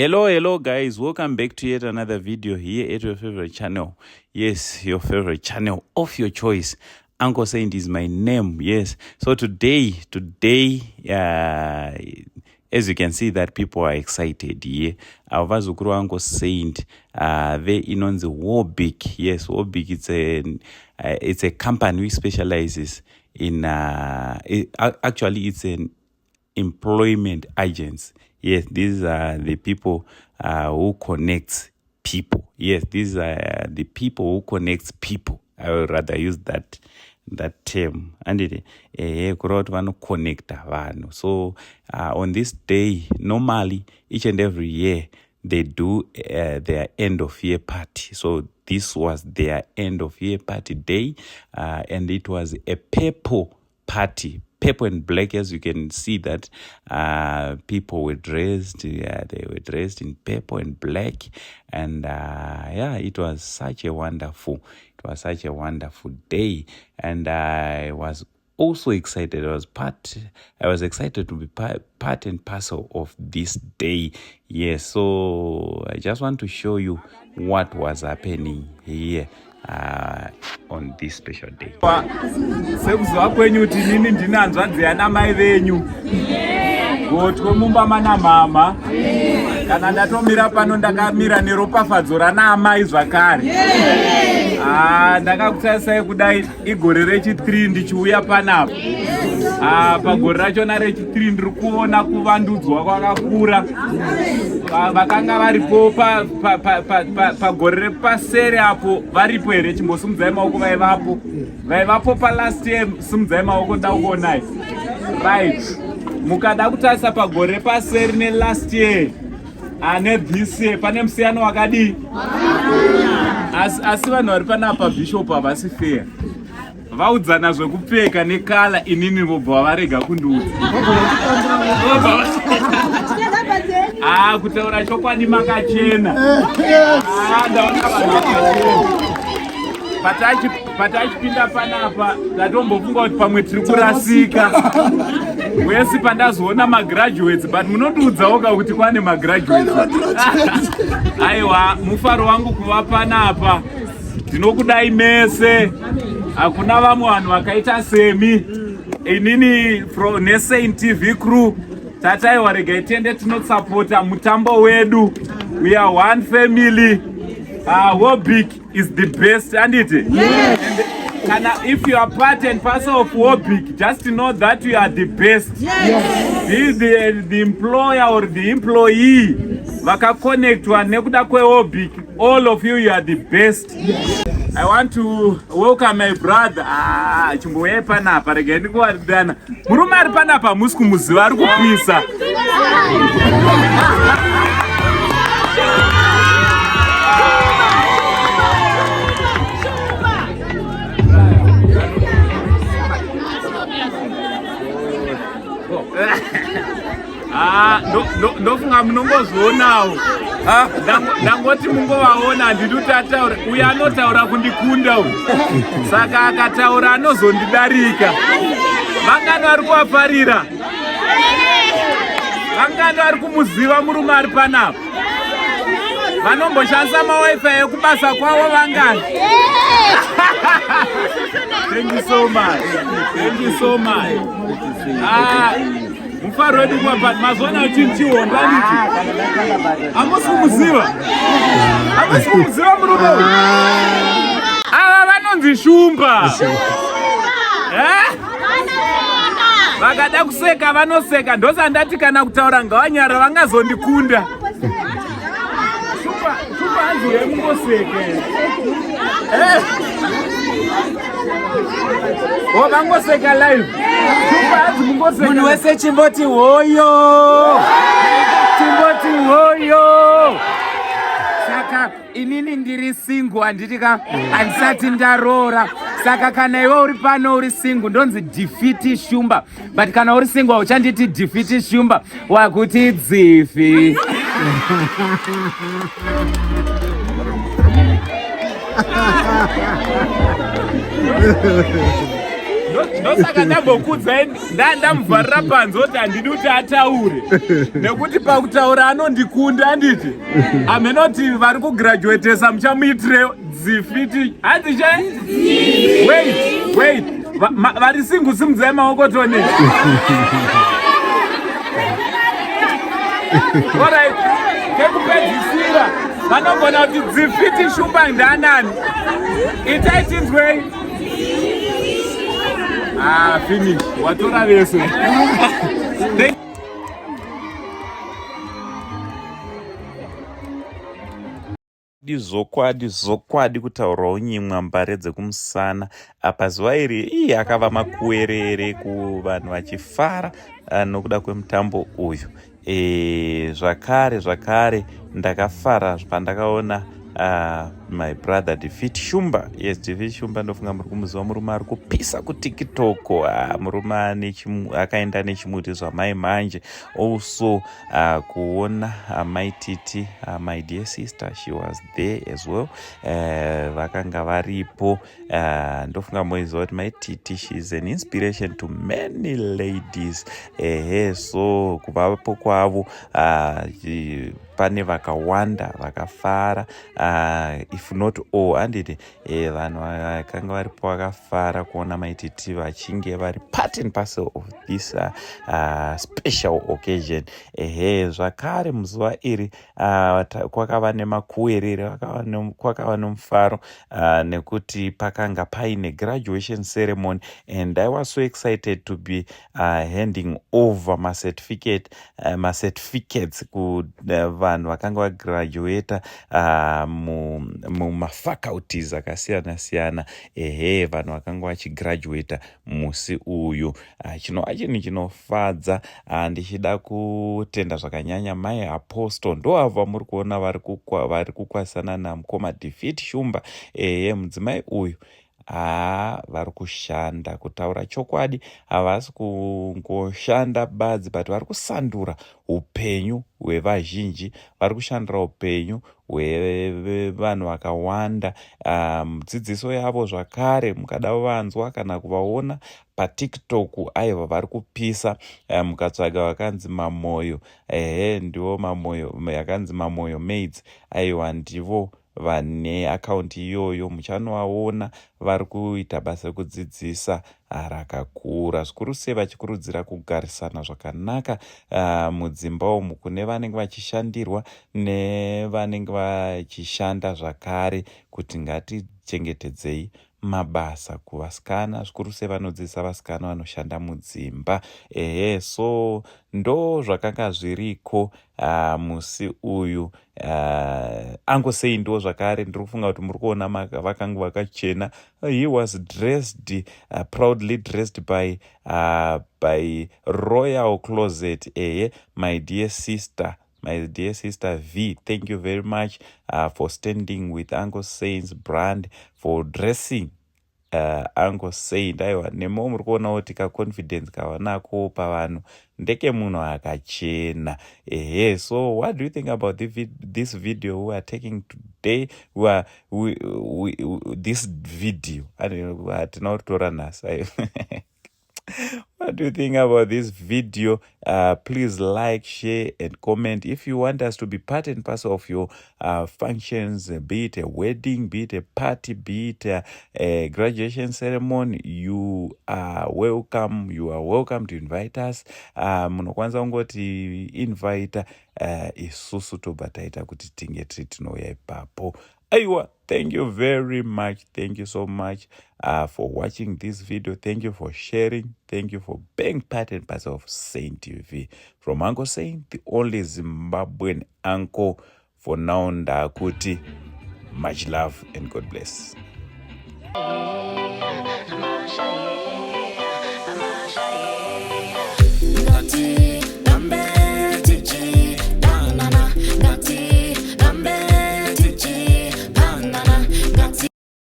Hello guys, welcome back to yet another video here at your favorite channel. Yes, your favorite channel of your choice. Uncle Saint is my name. Yes, so today as you can see that people are excited here. Avazukuru Uncle Saint they inonzi Wobik. Yes, Wobik, it's a company which specializes in actually it's an employment agents. Yes, these are the people who connect people. Yes, these are the people who connect people. I would rather use that term. And it connect vanhu. So on this day, normally each and every year they do their end of year party. So this was their end of year party day, and it was a purple party. Purple and black, as you can see that people were dressed. They were dressed in purple and black, and it was such a wonderful day. And I was also excited. I was excited to be part and parcel of this day. Yes, so I just want to show you what was happening here on this special day. Sekuzwa kwenyu kuti nini ndinanzwa dziana mai venyu gotwe mumba mana mama kana ndatomira pano ndakamira neropafadzo rana amai zvakare. Ndakakutarisai kudai igore rechi3 ndichiuya panapa. Pagore rachona rechi3 ndiri kuona kuvandudzwa kwakakura. Vakanga varipo pagore repasere apo varipo here chimbosimudzai maoko vaivapo palast year. Simudzai maoko ndaukuonai right. Mukada kutarisa pagore repasere nelast year this year pane musiyano wakadii. Asi vanhu vari panapa bishop havasi fair. Vaudzana zvekupfeka nekala, inini vobva varega kundiudza. Kutaura chokwadi makachena. Ndaona vanhu vakachena. Patachipinda panapa ndatombofunga kuti pamwe tiri kurasika. Wesi pandazoona magraduates, but munondiudzawo kuti kwane magraduates. Aiwa, mufaro wangu kuva panapa. Ndinokudai mese. Hakuna vamwe vanhu vakaita semi. Inini from Nesaint TV crew tataiwa regai tiende tinotsapota mutambo wedu. We are one family. Wobik is the best, and it. Yes. And if you are part and parcel of Wobik, just know that you are the best. Yes. This is the employer or the employee. Vaka connect one nekuda kwe Wobik. All of you are the best. Yes. I want to welcome my brother. Chimboye panapa regai ndikuwaridana. Murume ari panapa musiku muziva ari kupisa. Ndofunga munongozvionawo. Ndangoti mungovaona handidi kuti ataura. Uyo anotaura kundikunda uyu. Saka akataura anozondidarika. Vangano vari kuvafarira. Vangano vari kumuziva murume ari panapa. Vanomboshandisa mawifi ekubasa kwavo vangano. Thank you so much. Thank you so much. Mufaro wedu kwa mazona uchinchiwonda niti. Amosi kumuziva. Amosi kumuziva murume. Ava vanonzi shumba. Vakada kuseka vanoseka. Ndosa ndati kana kutaura ngawanyara vangazondikunda. Shumba hanzi yemungoseke. Vangoseka live. Munhu wese chimboti hoyo. Chimboti hoyo. Saka inini ndiri single handiti handisati ndarora. Saka kana iwe uri pano uri single ndonzi defeat shumba. But kana uri single uchanditi defeat shumba wakuti dzifi. ndosaka ndambokudzai ndamuvharira panze kuti handidi kuti ataure nekuti pakutaura anondikunda handiti amenoti vari kugraduatesa muchamuitire dzifiti handiche wait vari singu simudzai maoko toni alright kekupedzisira vanogona kuti dzifiti shumba ndanani itaitinzwei finish watora vese zokwadi kutaurawo nyimwa mbare dzekumusana apa zuva iri akava makuwerere kuvanhu vachifara nokuda kwemutambo uyu. Zvakare ndakafara pandakaona my brother Defeat Shumba. Yes, Defeat Shumba ndofunga muri kumuziva murume ari kupisa kuTikTok, murume akaenda nechimuti zvamai manje. Also kuona my Titi, my dear sister, she was there as well. Vakanga varipo. Ndofunga moiziva kuti my Titi, she is an inspiration to many ladies. So kuvapo kwavo pane vakawanda vakafara, if not all, handiti vanhu vakanga varipo vakafara kuona maititi vachinge vari part and parcel of this special occasion. Zvakare muzuva iri kwakava nemakuwerere, kwakava nomufaro nekuti pakanga paine graduation ceremony, and I was so excited to be handing over my certificates ku vanhu vakanga vagraduata mumafaculties akasiyana-siyana. Vanhu vakanga vachigraduata musi uyu. Chinova chinhu chinofadza. Ndichida kutenda zvakanyanya mai Apostle, ndoava muri kuona vari kukwasana namukoma Defeat Shumba. Mudzimai uyu vari kushanda. Kutaura chokwadi, havasi kungoshanda badzi, but vari kusandura upenyu hwevazhinji, vari kushandira upenyu hwevanhu vakawanda. Dzidziso yavo zvakare mukada vanzwa kana kuvaona paTikTok, aiva vari kupisa. Mukatsvaga vakanzi Mamoyo, ndivo Mamoyo, yakanzi Mamoyo Maids, aiwa ndivo vane akaunti iyoyo. Muchanovaona vari kuita basa rekudzidzisa rakakura, zvikuru sei vachikurudzira kugarisana zvakanaka mudzimba umu, kune vanenge vachishandirwa nevanenge vachishanda zvakare, kuti ngatichengetedzei mabasa kuvasikana, zvikuru sei vanodzidzisa vasikana vanoshanda mudzimba. So ndo zvakanga zviriko musi uyu. Angosei ndo zvakare ndiri kufunga kuti muri kuona vakanga vakachena. He was dressed, proudly dressed by Royal Closet. My dear sister V, thank you very much for standing with Uncle Saint's brand, for dressing Uncle Saint. Aiwa, nemo muri kuona kuti confidence kavanako pavanhu ndeke munhu akachena. So what do you think about this video we are taking today? This video hatina kutora nhasi. What do you think about this video? Please like, share and comment. If you want us to be part and parcel of your functions, be it a wedding, be it a party, be it a graduation ceremony, you are welcome. You are welcome to invite us. Munokwanza ungoti invite isusu tobva taita kuti tinge tinouya ipapo. Aiwa, thank you very much. Thank you so much for watching this video. Thank you for sharing. Thank you for being part and parcel of Saint TV. From Uncle Saint, the only Zimbabwean uncle for now, ndakuti. Much love and God bless. I'm